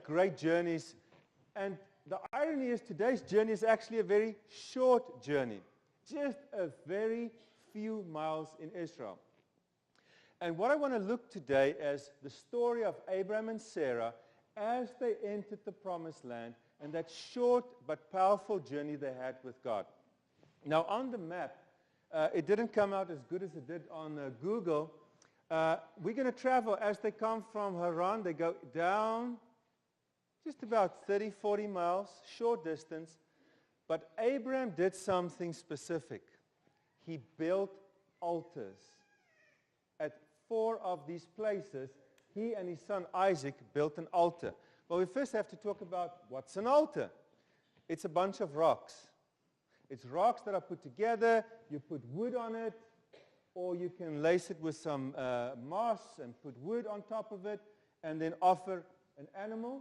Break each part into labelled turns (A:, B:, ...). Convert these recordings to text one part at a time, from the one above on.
A: great journeys. And the irony is today's journey is actually a very short journey. Just a very few miles in Israel. And what I want to look today as the story of Abraham and Sarah as they entered the promised land and that short but powerful journey they had with God. Now on the map, it didn't come out as good as it did on Google. We're going to travel as they come from Haran. They go down just about 30, 40 miles, short distance. But Abraham did something specific. He built altars. At 4 of these places, he and his son Isaac built an altar. Well, we first have to talk about what's an altar. It's a bunch of rocks. It's rocks that are put together. You put wood on it, or you can lace it with some moss and put wood on top of it, and then offer an animal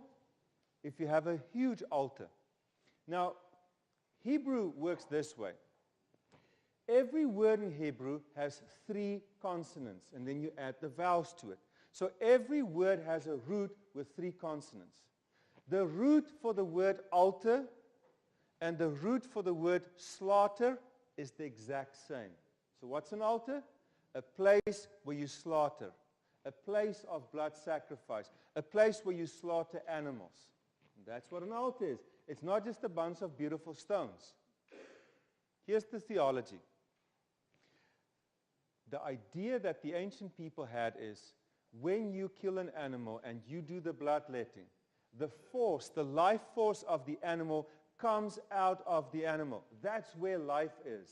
A: if you have a huge altar. Now, Hebrew works this way. Every word in Hebrew has 3 consonants, and then you add the vowels to it. So every word has a root with 3 consonants. The root for the word altar and the root for the word slaughter is the exact same. So what's an altar? A place where you slaughter. A place of blood sacrifice. A place where you slaughter animals. And that's what an altar is. It's not just a bunch of beautiful stones. Here's the theology. The idea that the ancient people had is when you kill an animal and you do the bloodletting, the force, the life force of the animal comes out of the animal. That's where life is.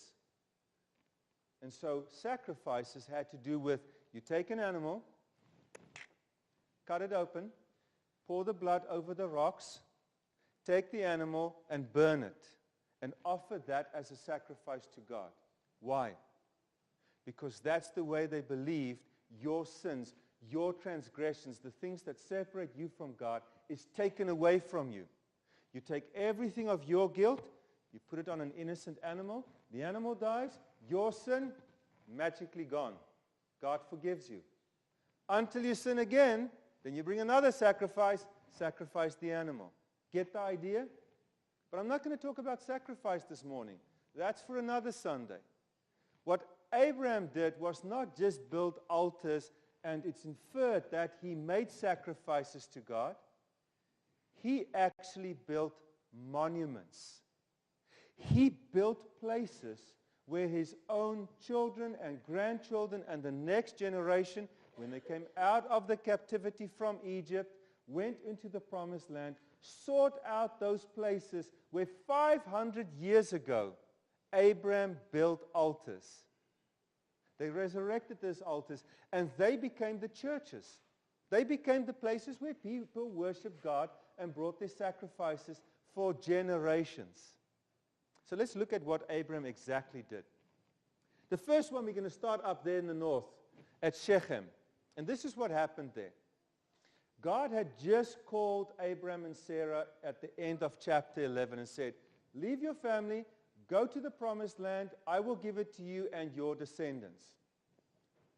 A: And so sacrifices had to do with you take an animal, cut it open, pour the blood over the rocks, take the animal and burn it and offer that as a sacrifice to God. Why? Because that's the way they believed your sins, your transgressions, the things that separate you from God is taken away from you. You take everything of your guilt, you put it on an innocent animal, the animal dies, your sin, magically gone. God forgives you. Until you sin again, then you bring another sacrifice, sacrifice the animal. Get the idea? But I'm not going to talk about sacrifice this morning. That's for another Sunday. What Abraham did was not just build altars, and it's inferred that he made sacrifices to God. He actually built monuments. He built places where his own children and grandchildren and the next generation, when they came out of the captivity from Egypt, went into the promised land, sought out those places where 500 years ago Abraham built altars. They resurrected those altars, and they became the churches. They became the places where people worshiped God and brought their sacrifices for generations. So let's look at what Abraham exactly did. The first one, we're going to start up there in the north at Shechem. And this is what happened there. God had just called Abraham and Sarah at the end of chapter 11 and said, leave your family, go to the promised land, I will give it to you and your descendants.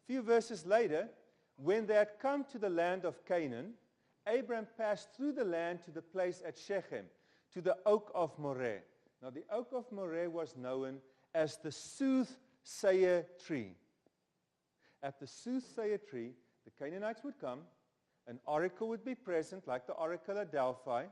A: A few verses later, when they had come to the land of Canaan, Abraham passed through the land to the place at Shechem, to the oak of Moreh. Now the oak of Moreh was known as the soothsayer tree. At the soothsayer tree, the Canaanites would come, an oracle would be present, like the oracle at Delphi,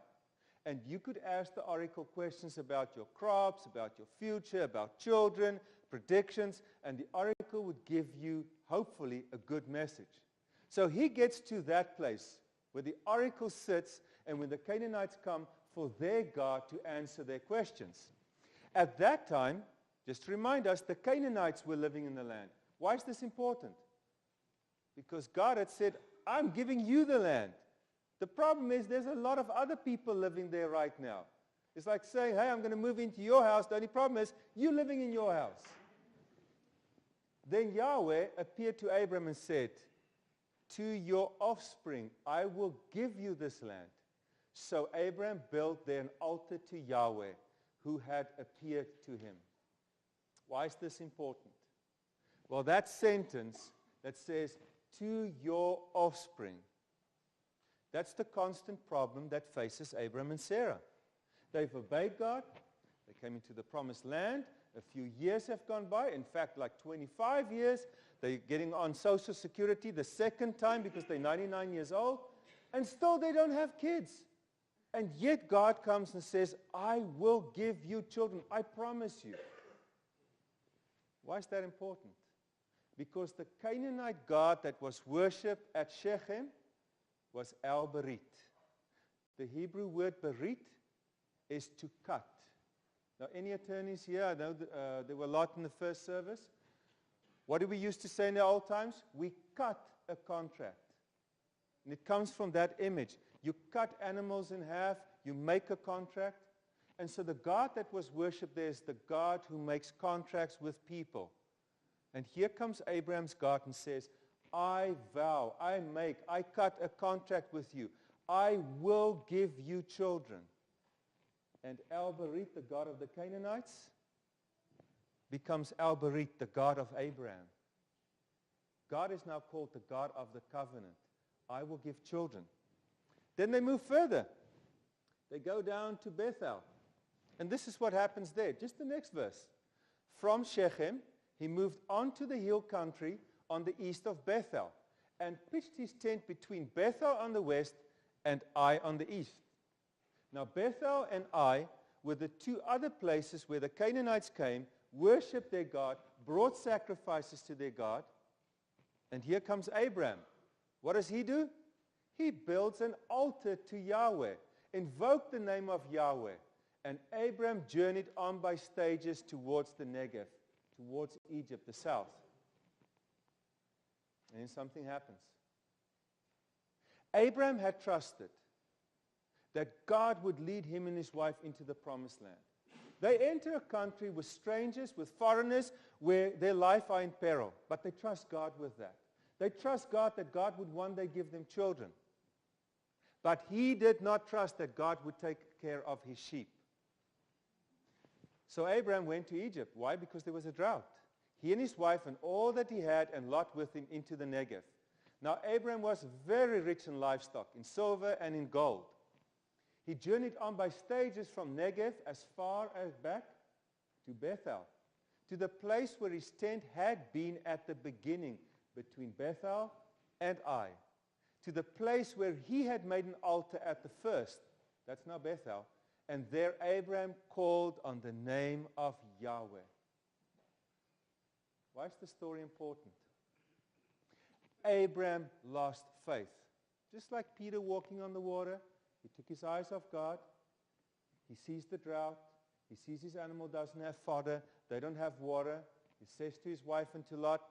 A: and you could ask the oracle questions about your crops, about your future, about children, predictions, and the oracle would give you, hopefully, a good message. So he gets to that place where the oracle sits, and when the Canaanites come for their God to answer their questions. At that time, just to remind us, the Canaanites were living in the land. Why is this important? Because God had said, I'm giving you the land. The problem is there's a lot of other people living there right now. It's like saying, hey, I'm going to move into your house. The only problem is you're living in your house. Then Yahweh appeared to Abram and said, to your offspring, I will give you this land. So Abraham built there an altar to Yahweh, who had appeared to him. Why is this important? Well, that sentence that says, to your offspring. That's the constant problem that faces Abraham and Sarah. They've obeyed God. They came into the promised land. A few years have gone by. In fact, like 25 years. They're getting on Social Security the second time because they're 99 years old. And still they don't have kids. And yet God comes and says, I will give you children. I promise you. Why is that important? Because the Canaanite god that was worshipped at Shechem was El-Berit. The Hebrew word berit is to cut. Now, any attorneys here? I know there were a lot in the first service. What did we used to say in the old times? We cut a contract. And it comes from that image. You cut animals in half, you make a contract. And so the God that was worshipped there is the God who makes contracts with people. And here comes Abraham's God and says, I vow, I cut a contract with you. I will give you children. And El-Berit, the God of the Canaanites, becomes El-Berit, the God of Abraham. God is now called the God of the covenant. I will give children. Then they move further. They go down to Bethel. And this is what happens there. Just the next verse. From Shechem, he moved on to the hill country on the east of Bethel and pitched his tent between Bethel on the west and Ai on the east. Now Bethel and Ai were the two other places where the Canaanites came, worshipped their God, brought sacrifices to their God. And here comes Abraham. What does he do? He builds an altar to Yahweh, invoked the name of Yahweh. And Abraham journeyed on by stages towards the Negev, towards Egypt, the south. And then something happens. Abraham had trusted that God would lead him and his wife into the promised land. They enter a country with strangers, with foreigners, where their life are in peril. But they trust God with that. They trust God that God would one day give them children. But he did not trust that God would take care of his sheep. So Abraham went to Egypt. Why? Because there was a drought. He and his wife and all that he had and Lot with him into the Negev. Now Abraham was very rich in livestock, in silver and in gold. He journeyed on by stages from Negev as far as back to Bethel, to the place where his tent had been at the beginning, between Bethel and Ai, to the place where he had made an altar at the first, that's now Bethel, and there Abraham called on the name of Yahweh. Why is the story important? Abraham lost faith. Just like Peter walking on the water, he took his eyes off God. He sees the drought. He sees his animal doesn't have fodder. They don't have water. He says to his wife and to Lot,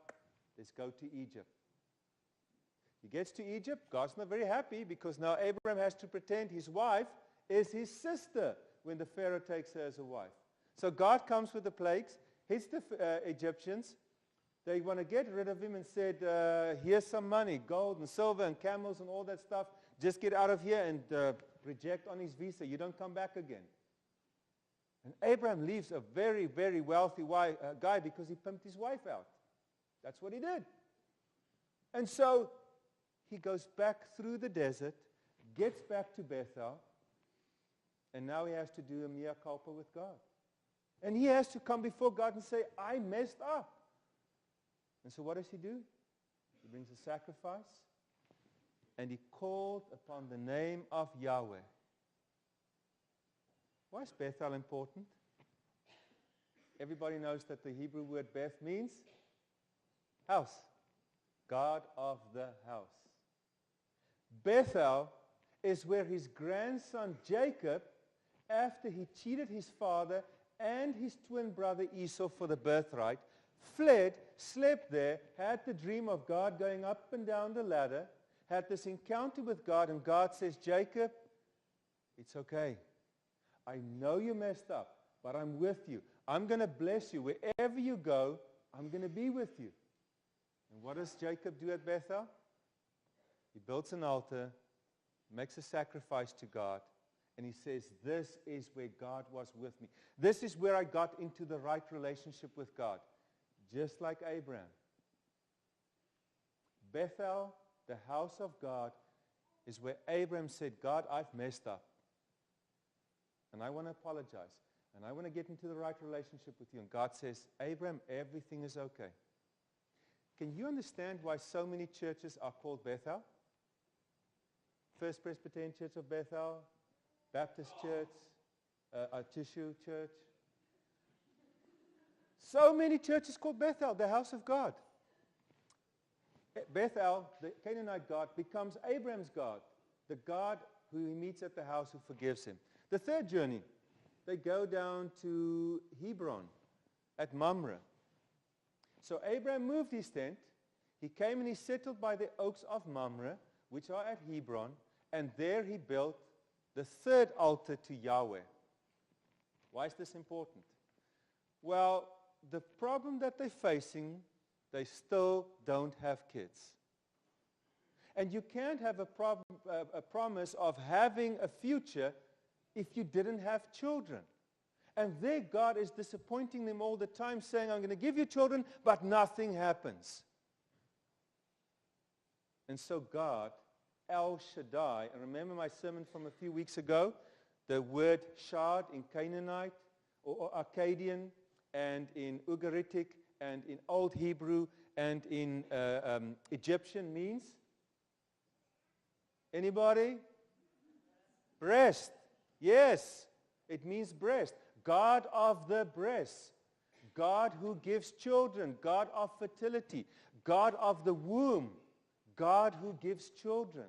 A: let's go to Egypt. He gets to Egypt. God's not very happy because now Abraham has to pretend his wife is his sister when the Pharaoh takes her as a wife. So God comes with the plagues, hits the Egyptians. They want to get rid of him and said, here's some money, gold and silver and camels and all that stuff. Just get out of here and reject on his visa. You don't come back again. And Abraham leaves a very, very wealthy guy because he pimped his wife out. That's what he did. And so he goes back through the desert, gets back to Bethel, and now he has to do a mea culpa with God. And he has to come before God and say, I messed up. And so what does he do? He brings a sacrifice, and he called upon the name of Yahweh. Why is Bethel important? Everybody knows that the Hebrew word Beth means house. God of the house. Bethel is where his grandson Jacob, after he cheated his father and his twin brother Esau for the birthright, fled, slept there, had the dream of God going up and down the ladder, had this encounter with God, and God says, Jacob, it's okay. I know you messed up, but I'm with you. I'm going to bless you. Wherever you go, I'm going to be with you. And what does Jacob do at Bethel? He builds an altar, makes a sacrifice to God, and he says, this is where God was with me. This is where I got into the right relationship with God, just like Abraham. Bethel, the house of God, is where Abraham said, God, I've messed up. And I want to apologize. And I want to get into the right relationship with you. And God says, Abraham, everything is okay. Can you understand why so many churches are called Bethel? First Presbyterian Church of Bethel, Baptist Church, Tissue Church. So many churches called Bethel, the house of God. Bethel, the Canaanite God, becomes Abraham's God, the God who he meets at the house who forgives him. The third journey, they go down to Hebron at Mamre. So Abraham moved his tent. He came and he settled by the oaks of Mamre, which are at Hebron, and there he built the third altar to Yahweh. Why is this important? Well, the problem that they're facing, they still don't have kids. And you can't have a promise of having a future if you didn't have children. And there God is disappointing them all the time, saying, I'm going to give you children, but nothing happens. And so God, El Shaddai, and remember my sermon from a few weeks ago, the word Shad in Canaanite, or Akkadian, and in Ugaritic, and in Old Hebrew, and in Egyptian means? Anybody? Breast. Yes, it means breast. God of the breast. God who gives children. God of fertility. God of the womb. God who gives children.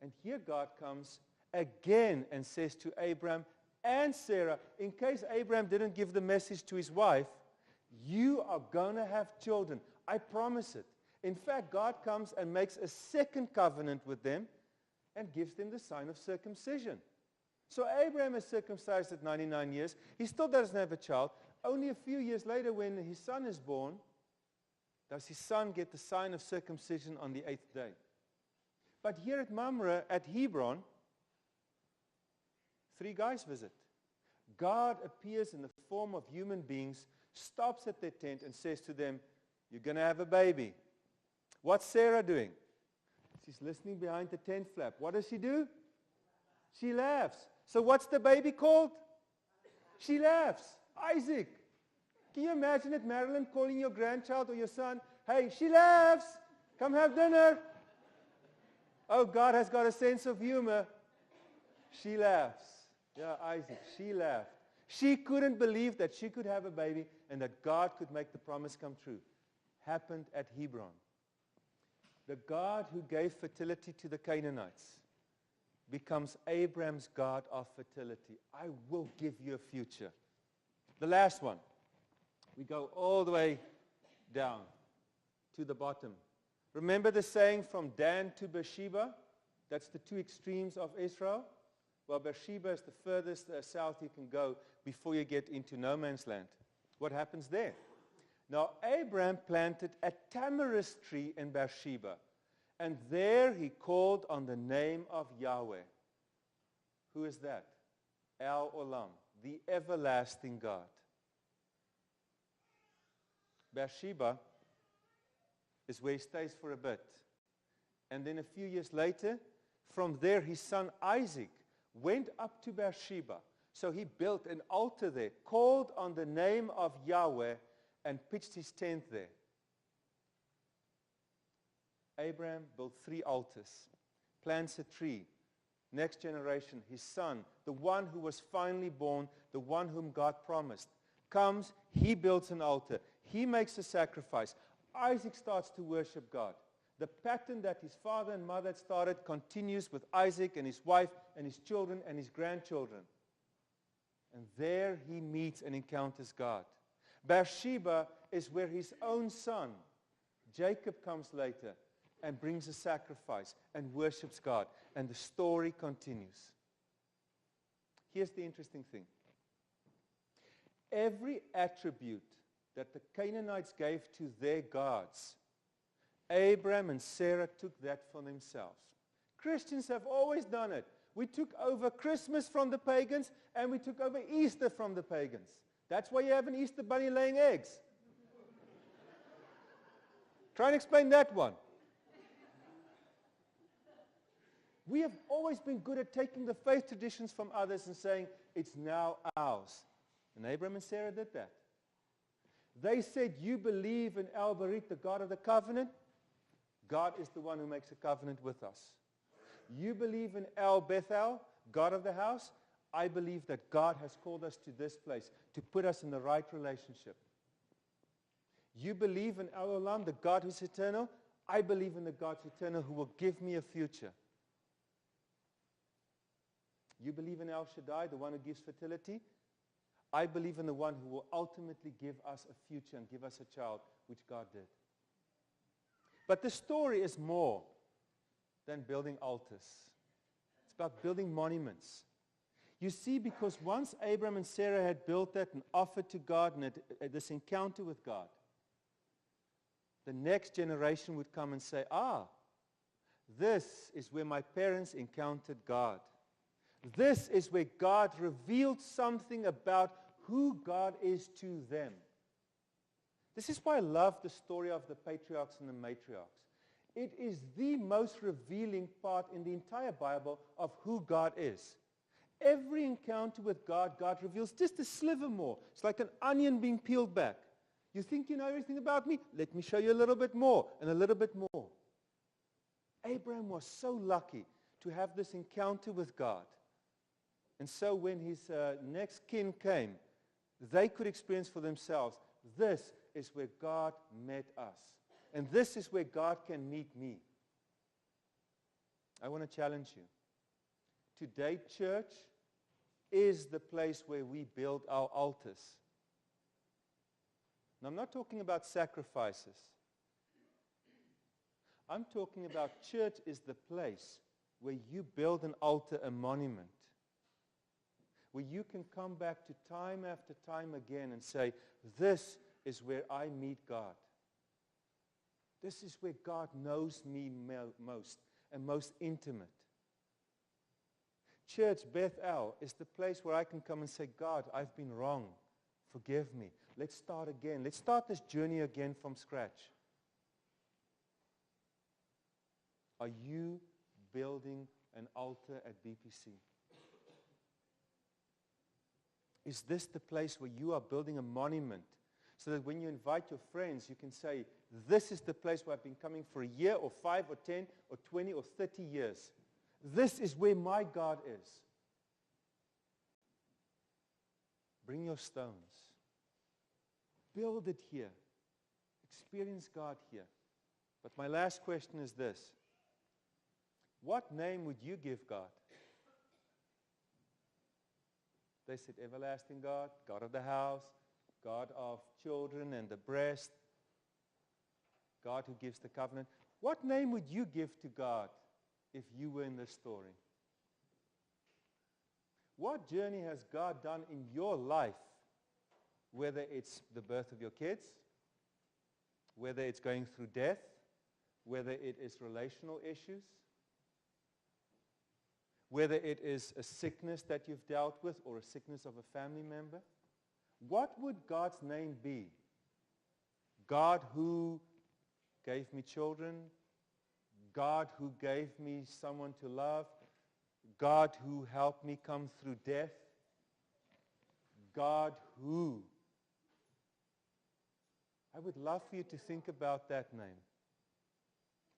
A: And here God comes again and says to Abraham and Sarah, in case Abraham didn't give the message to his wife, you are going to have children. I promise it. In fact, God comes and makes a second covenant with them and gives them the sign of circumcision. So Abraham is circumcised at 99 years. He still doesn't have a child. Only a few years later, when his son is born, does his son get the sign of circumcision on the 8th day. But here at Mamre, at Hebron, 3 guys visit. God appears in the form of human beings, stops at their tent and says to them, you're going to have a baby. What's Sarah doing? She's listening behind the tent flap. What does she do? She laughs. So what's the baby called? She laughs. Isaac. Can you imagine it, Marilyn, calling your grandchild or your son, hey, she laughs. Come have dinner. Oh, God has got a sense of humor. She laughs. Yeah, Isaac, she laughed. She couldn't believe that she could have a baby and that God could make the promise come true. Happened at Hebron. The God who gave fertility to the Canaanites becomes Abraham's God of fertility. I will give you a future. The last one. We go all the way down to the bottom. Remember the saying from Dan to Beersheba? That's the 2 extremes of Israel. Well, Beersheba is the furthest south you can go before you get into no man's land. What happens there? Now, Abraham planted a tamarisk tree in Beersheba, and there he called on the name of Yahweh. Who is that? El Olam, the everlasting God. Beersheba is where he stays for a bit. And then a few years later, from there his son Isaac went up to Beersheba. So he built an altar there, called on the name of Yahweh, and pitched his tent there. Abraham built 3 altars, plants a tree. Next generation, his son, the one who was finally born, the one whom God promised, comes, he builds an altar. He makes a sacrifice. Isaac starts to worship God. The pattern that his father and mother had started continues with Isaac and his wife and his children and his grandchildren. And there he meets and encounters God. Beersheba is where his own son, Jacob, comes later and brings a sacrifice and worships God. And the story continues. Here's the interesting thing. Every attribute that the Canaanites gave to their gods, Abraham and Sarah took that for themselves. Christians have always done it. We took over Christmas from the pagans, and we took over Easter from the pagans. That's why you have an Easter bunny laying eggs. Try and explain that one. We have always been good at taking the faith traditions from others and saying, it's now ours. And Abraham and Sarah did that. They said, you believe in El Barit, the God of the covenant. God is the one who makes a covenant with us. You believe in El Bethel, God of the house. I believe that God has called us to this place to put us in the right relationship. You believe in El Olam, the God who's eternal. I believe in the God who's eternal who will give me a future. You believe in El Shaddai, the one who gives fertility. I believe in the one who will ultimately give us a future and give us a child, which God did. But the story is more than building altars. It's about building monuments. You see, because once Abraham and Sarah had built that and offered to God and had this encounter with God, the next generation would come and say, this is where my parents encountered God. This is where God revealed something about who God is to them. This is why I love the story of the patriarchs and the matriarchs. It is the most revealing part in the entire Bible of who God is. Every encounter with God, God reveals just a sliver more. It's like an onion being peeled back. You think you know everything about me? Let me show you a little bit more and a little bit more. Abraham was so lucky to have this encounter with God. And so when his next kin came, they could experience for themselves, this is where God met us. And this is where God can meet me. I want to challenge you. Today, church is the place where we build our altars. Now, I'm not talking about sacrifices. I'm talking about church is the place where you build an altar, a monument, where you can come back to time after time again and say, this is where I meet God. This is where God knows me most and most intimate. Church, Bethel, is the place where I can come and say, God, I've been wrong. Forgive me. Let's start again. Let's start this journey again from scratch. Are you building an altar at BPC? Is this the place where you are building a monument so that when you invite your friends, you can say, this is the place where I've been coming for a year or 5 or 10 or 20 or 30 years. This is where my God is. Bring your stones. Build it here. Experience God here. But my last question is this. What name would you give God? They said, everlasting God, God of the house, God of children and the breast, God who gives the covenant. What name would you give to God if you were in this story? What journey has God done in your life, whether it's the birth of your kids, whether it's going through death, whether it is relational issues, whether it is a sickness that you've dealt with or a sickness of a family member? What would God's name be? God who gave me children, God who gave me someone to love, God who helped me come through death, God who. I would love for you to think about that name.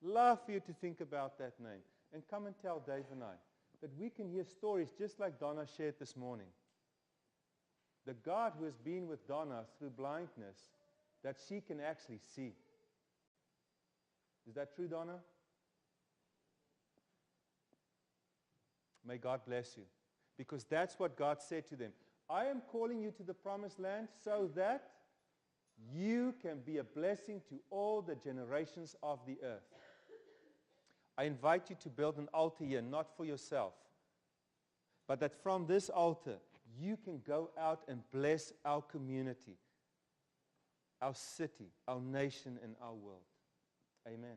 A: Love for you to think about that name. And come and tell Dave and I that we can hear stories just like Donna shared this morning. The God who has been with Donna through blindness, that she can actually see. Is that true, Donna? May God bless you. Because that's what God said to them. I am calling you to the promised land so that you can be a blessing to all the generations of the earth. I invite you to build an altar here, not for yourself, but that from this altar, you can go out and bless our community, our city, our nation, and our world. Amen.